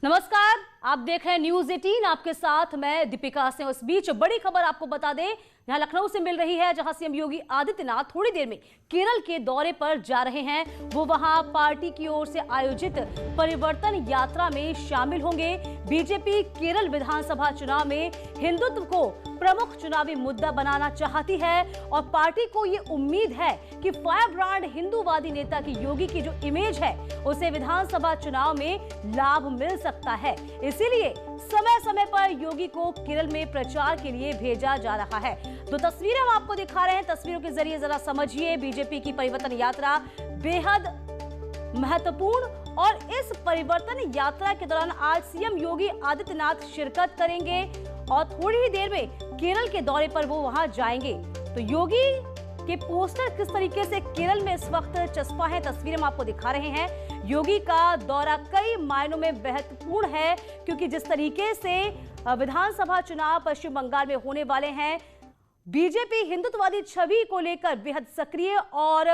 नमस्कार, आप देख रहे हैं न्यूज 18। आपके साथ मैं दीपिका से। उस बीच बड़ी खबर आपको बता दें, यहां लखनऊ से मिल रही है, जहां सीएम योगी आदित्यनाथ थोड़ी देर में केरल के दौरे पर जा रहे हैं। वो वहां पार्टी की ओर से आयोजित परिवर्तन यात्रा में शामिल होंगे। बीजेपी केरल विधानसभा चुनाव में हिंदुत्व को प्रमुख चुनावी मुद्दा बनाना चाहती है और पार्टी को ये उम्मीद है कि फायर ब्रांड हिंदूवादी नेता की योगी की जो इमेज है उसे विधानसभा चुनाव में लाभ मिल सकता है। इसीलिए समय समय पर योगी को केरल में प्रचार के लिए भेजा जा रहा है। तो तस्वीरें हम आपको दिखा रहे हैं, तस्वीरों के जरिए जरा समझिए। बीजेपी की परिवर्तन यात्रा बेहद महत्वपूर्ण, और इस परिवर्तन यात्रा के दौरान आज सीएम योगी आदित्यनाथ शिरकत करेंगे और थोड़ी ही देर में केरल के दौरे पर वो वहां जाएंगे। तो योगी के पोस्टर किस तरीके से केरल में इस वक्त चस्पा है, तस्वीरें हम आपको दिखा रहे हैं। योगी का दौरा कई मायनों में महत्वपूर्ण है, क्योंकि जिस तरीके से विधानसभा चुनाव पश्चिम बंगाल में होने वाले हैं, बीजेपी हिंदुत्ववादी छवि को लेकर बेहद सक्रिय, और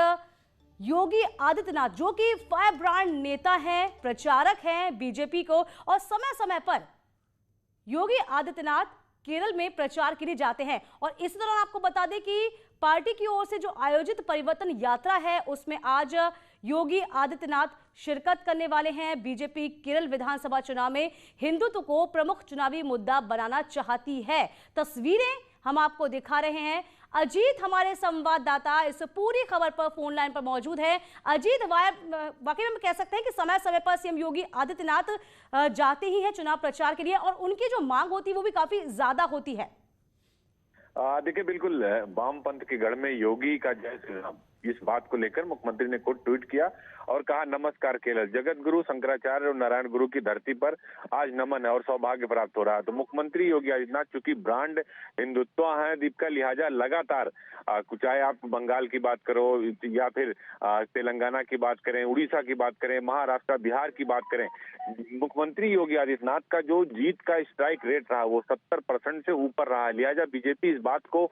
योगी आदित्यनाथ जो कि फायर ब्रांड नेता हैं, प्रचारक हैं बीजेपी को, और समय समय पर योगी आदित्यनाथ केरल में प्रचार के लिए जाते हैं। और इस दौरान आपको बता दें कि पार्टी की ओर से जो आयोजित परिवर्तन यात्रा है उसमें आज योगी आदित्यनाथ शिरकत करने वाले हैं। बीजेपी केरल विधानसभा चुनाव में हिंदुत्व को प्रमुख चुनावी मुद्दा बनाना चाहती है। तस्वीरें हम आपको दिखा रहे हैं। अजीत हमारे संवाददाता इस पूरी खबर पर फोन लाइन पर मौजूद है। अजीत, वाकई में कह सकते हैं कि समय समय पर सीएम योगी आदित्यनाथ जाते ही हैं चुनाव प्रचार के लिए, और उनकी जो मांग होती है वो भी काफी ज्यादा होती है। देखिए, बिल्कुल वामपंथ के गढ़ में योगी का जय श्री राम, इस बात को लेकर मुख्यमंत्री ने खुद ट्वीट किया और कहा, नमस्कार केरल, जगत गुरु शंकराचार्य और नारायण गुरु की धरती पर आज नमन है और सौभाग्य प्राप्त हो रहा है। तो मुख्यमंत्री योगी आदित्यनाथ चूंकि ब्रांड हिंदुत्व है दीपिका, लिहाजा लगातार चाहे आप बंगाल की बात करो या फिर तेलंगाना की बात करें, उड़ीसा की बात करें, महाराष्ट्र, बिहार की बात करें, मुख्यमंत्री योगी आदित्यनाथ का जो जीत का स्ट्राइक रेट रहा वो 70% से ऊपर रहा है। लिहाजा बीजेपी इस बात को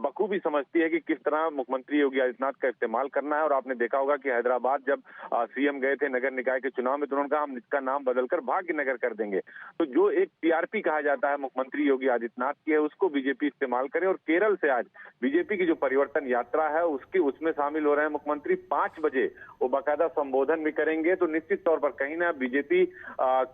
बखूबी समझती है कि किस तरह मुख्यमंत्री योगी आदित्यनाथ का इस्तेमाल करना है। और आपने देखा होगा कि हैदराबाद जब सीएम गए थे नगर निकाय के चुनाव में, तो उन्होंने कहा हम इसका नाम बदलकर भाग्यनगर कर देंगे। तो जो एक टीआरपी कहा जाता है मुख्यमंत्री योगी आदित्यनाथ की है, उसको बीजेपी इस्तेमाल करे। और केरल से आज बीजेपी की जो परिवर्तन यात्रा है उसमें शामिल हो रहे हैं मुख्यमंत्री। 5 बजे वो बाकायदा संबोधन भी करेंगे। तो निश्चित तौर पर कहीं ना बीजेपी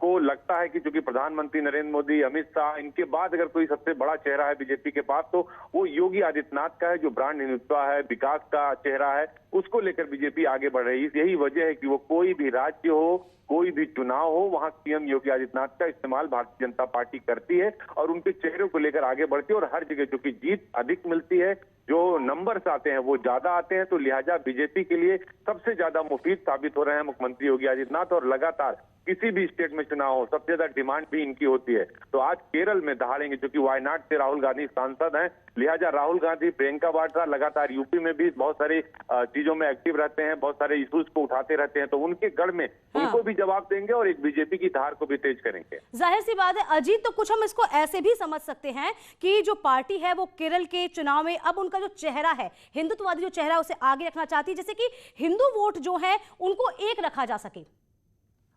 को लगता है कि चूंकि प्रधानमंत्री नरेंद्र मोदी, अमित शाह, इनके बाद अगर कोई सबसे बड़ा चेहरा है बीजेपी के पास तो वो योगी आदित्यनाथ का है, जो ब्रांड हिंदुत्व है, विकास का चेहरा है, उसको लेकर बीजेपी आगे बढ़ रही है। यही वजह है कि वो कोई भी राज्य हो, कोई भी चुनाव हो, वहां सीएम योगी आदित्यनाथ का इस्तेमाल भारतीय जनता पार्टी करती है और उनके चेहरे को लेकर आगे बढ़ती है। और हर जगह चूंकि जीत अधिक मिलती है, जो नंबर्स आते हैं वो ज्यादा आते हैं, तो लिहाजा बीजेपी के लिए सबसे ज्यादा मुफीद साबित हो रहे हैं मुख्यमंत्री योगी आदित्यनाथ। और लगातार किसी भी स्टेट में चुनाव हो, सबसे ज्यादा डिमांड भी इनकी होती है। तो आज केरल में दहाड़ेंगे, क्योंकि वायनाड से राहुल गांधी सांसद हैं, लिहाजा राहुल गांधी, प्रियंका वाड्रा लगातार यूपी में भी बहुत सारी चीजों में एक्टिव रहते हैं, बहुत सारे इश्यूज को उठाते रहते हैं। तो उनके गढ़ में उनको भी जवाब देंगे और एक बीजेपी की धार को भी तेज करेंगे। जाहिर सी बात है अजीत, तो कुछ हम इसको ऐसे भी समझ सकते हैं कि जो पार्टी है वो केरल के चुनाव में अब उनका जो चेहरा है, हिंदुत्ववादी जो चेहरा, उसे आगे रखना चाहती है, जैसे कि हिंदू वोट जो है उनको एक रखा जा सके।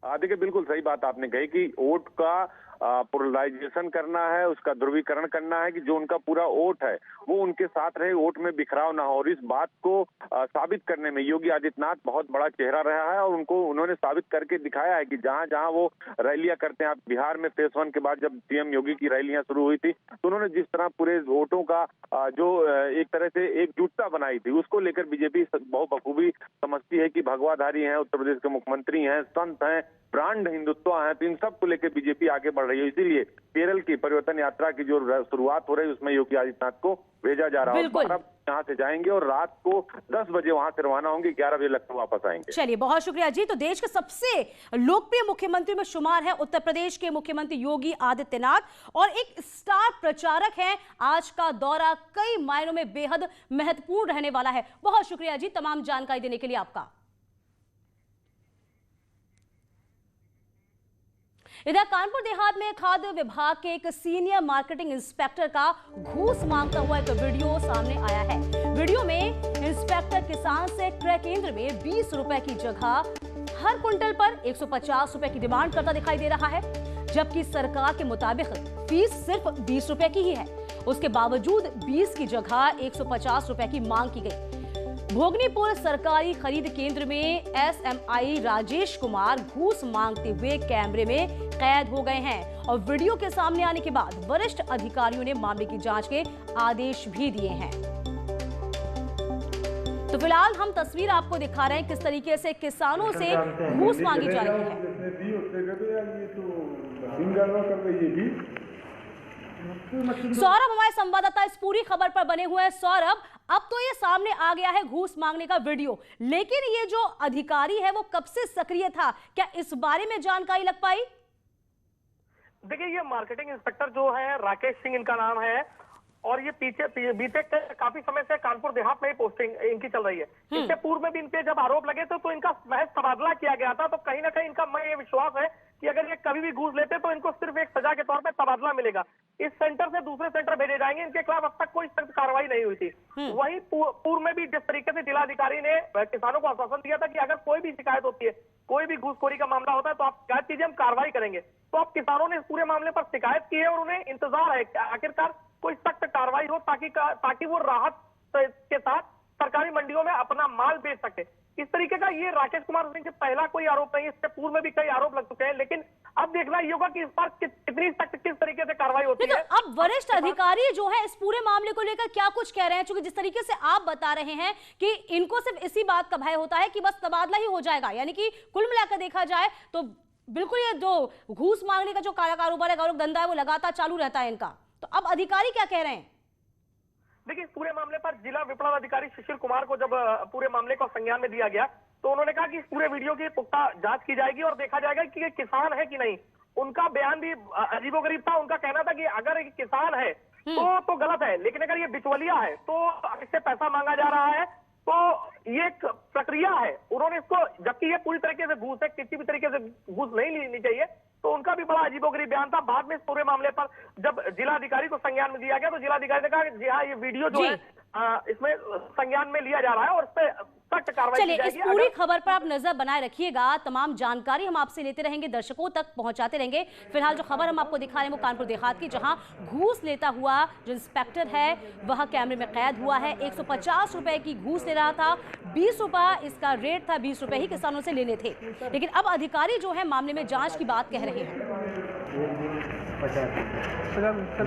देखिए, बिल्कुल सही बात आपने कही कि वोट का पोलराइजेशन करना है, उसका ध्रुवीकरण करना है कि जो उनका पूरा वोट है वो उनके साथ रहे, वोट में बिखराव ना हो। और इस बात को साबित करने में योगी आदित्यनाथ बहुत बड़ा चेहरा रहा है और उन्होंने साबित करके दिखाया है कि जहां जहां वो रैलियां करते हैं। आप बिहार में फेस 1 के बाद जब सीएम योगी की रैलियां शुरू हुई थी तो उन्होंने जिस तरह पूरे वोटों का जो एक तरह से एकजुटता बनाई थी, उसको लेकर बीजेपी बहुत बखूबी समझती है कि भगवाधारी हैं, उत्तर प्रदेश के मुख्यमंत्री हैं, संत हैं, ब्रांड हिंदुत्व है, तो इन सब को लेकर बीजेपी आगे बढ़ रही है। इसीलिए केरल की परिवर्तन यात्रा की जो शुरुआत हो रही है उसमें योगी आदित्यनाथ को भेजा जा रहा है। 12 यहाँ से जाएंगे और रात को 10 बजे वहां से रवाना होंगे, 11 बजे लखनऊ वापस आएंगे। चलिए, बहुत शुक्रिया जी। तो देश के सबसे लोकप्रिय मुख्यमंत्री में शुमार है उत्तर प्रदेश के मुख्यमंत्री योगी आदित्यनाथ और एक स्टार प्रचारक हैं। आज का दौरा कई मायनों में बेहद महत्वपूर्ण रहने वाला है। बहुत शुक्रिया जी तमाम जानकारी देने के लिए आपका। इधर कानपुर देहात में खाद्य विभाग के एक सीनियर मार्केटिंग इंस्पेक्टर का घूस मांगता हुआ एक वीडियो सामने आया है। वीडियो में इंस्पेक्टर किसान से क्रय केंद्र में 20 रुपए की जगह हर क्विंटल पर 150 रुपए की डिमांड करता दिखाई दे रहा है। जबकि सरकार के मुताबिक फीस सिर्फ 20 रुपए की ही है। उसके बावजूद 20 की जगह 150 रुपए की मांग की गई। भोगनीपुर सरकारी खरीद केंद्र में एसएमआई राजेश कुमार घूस मांगते हुए कैमरे में कैद हो गए हैं और वीडियो के सामने आने के बाद वरिष्ठ अधिकारियों ने मामले की जांच के आदेश भी दिए हैं। तो फिलहाल हम तस्वीर आपको दिखा रहे हैं किस तरीके से किसानों से घूस मांगी जा रही है। सौरभ हमारे संवाददाता इस पूरी खबर पर बने हुए हैं। सौरभ, अब तो ये सामने आ गया है घूस मांगने का वीडियो, लेकिन ये जो अधिकारी है वो कब से सक्रिय था, क्या इस बारे में जानकारी लग पाई? देखिए, ये मार्केटिंग इंस्पेक्टर जो है राकेश सिंह इनका नाम है और ये बीते काफी समय से कानपुर देहात में ही पोस्टिंग इनकी चल रही है। इससे पूर्व में भी इनके जब आरोप लगे थे तो इनका महज तबादला किया गया था। तो कहीं ना कहीं इनका मैं ये विश्वास है कि अगर ये कभी भी घूस लेते तो इनको सिर्फ एक सजा के तौर पर तबादला मिलेगा। इस सेंटर से दूसरे सेंटर भेजे जाएंगे। इनके खिलाफ अब तक कोई सख्त कार्रवाई नहीं हुई थी। वहीं पूर्व में भी जिस तरीके से जिलाधिकारी ने किसानों को आश्वासन दिया था कि अगर कोई भी शिकायत होती है, कोई भी घूसखोरी का मामला होता है तो आप शिकायत कीजिए, हम कार्रवाई करेंगे। तो अब किसानों ने इस पूरे मामले पर शिकायत की है और उन्हें इंतजार है कि आखिरकार कोई सख्त कार्रवाई हो ताकि वो राहत के साथ सरकारी मंडियों में अपना माल बेच सके। इस तरीके का ये राकेश कुमार सिंह से पहला कोई आरोप नहीं है। इससे पूर्व में भी कई आरोप लग चुके हैं, लेकिन अब देखना ये होगा कि इस बार कितनी सख्त किस तरीके से कार्रवाई होती है। अब वरिष्ठ अधिकारी जो है इस पूरे मामले को लेकर क्या कुछ कह रहे हैं? क्योंकि जिस तरीके से आप बता रहे हैं कि इनको सिर्फ इसी बात का भय होता है कि बस तबादला ही हो जाएगा, यानी कि कुल मिलाकर देखा जाए तो बिल्कुल ये जो घूस मांगने का जो काला कारोबार है, कारोबार धंधा है, वो लगातार चालू रहता है इनका। तो अब अधिकारी क्या कह रहे हैं? देखिए, इस पूरे मामले पर जिला विपणन अधिकारी शिशिर कुमार को जब पूरे मामले को संज्ञान में दिया गया तो उन्होंने कहा कि इस पूरे वीडियो की पुख्ता जांच की जाएगी और देखा जाएगा कि ये किसान है कि नहीं। उनका बयान भी अजीबोगरीब था। उनका कहना था कि अगर एक किसान है तो गलत है, लेकिन अगर ये बिचौलिया है तो इससे पैसा मांगा जा रहा है तो ये एक प्रक्रिया है। उन्होंने इसको, जबकि ये पूरी तरीके से घूस है, किसी भी तरीके से घूस नहीं लेनी चाहिए, तो उनका भी बड़ा अजीबोगरीब बयान था। बाद में इस पूरे मामले पर जब जिलाधिकारी को संज्ञान में दिया गया तो जिलाधिकारी ने कहा कि जी हाँ, ये वीडियो जो है इसमें संज्ञान में लिया जा रहा है और इस पे सख्त कार्रवाई की जाएगी। इस पूरी खबर पर आप नजर बनाए रखिएगा। तमाम जानकारी हम आपसे लेते रहेंगे, दर्शकों तक पहुंचाते रहेंगे। फिलहाल जो खबर हम आपको दिखा रहे हैं वो कानपुर देहात की, जहां घूस लेता हुआ जो इंस्पेक्टर है वह कैमरे में कैद हुआ है। 150 रुपए की घूस ले रहा था, 20 रुपए इसका रेट था, 20 रुपए ही किसानों से लेने थे। लेकिन अब अधिकारी जो है मामले में जांच की बात कह रहे हैं।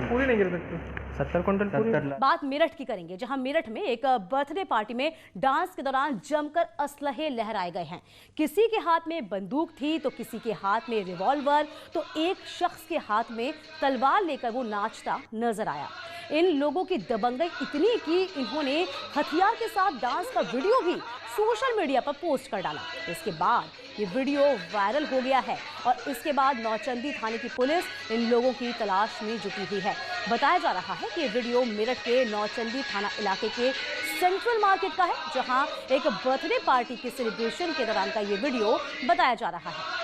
पूरी नहीं गिर सकती। 70 क्विंटल। बात मेरठ की करेंगे, जहां मेरठ में एक बर्थडे पार्टी में डांस के दौरान जमकर असलहे लहराए गए हैं। किसी के हाथ में बंदूक थी तो किसी के हाथ में रिवॉल्वर, तो एक शख्स के हाथ में तलवार लेकर वो नाचता नजर आया। इन लोगों की दबंगई इतनी कि इन्होंने हथियार के साथ डांस का वीडियो भी सोशल मीडिया पर पोस्ट कर डाला। इसके बाद ये वीडियो वायरल हो गया है और इसके बाद नौचंदी थाने की पुलिस इन लोगों की तलाश में जुटी हुई है। बताया जा रहा है कि ये वीडियो मेरठ के नौचंदी थाना इलाके के सेंट्रल मार्केट का है, जहां एक बर्थडे पार्टी के सेलिब्रेशन के दौरान का ये वीडियो बताया जा रहा है।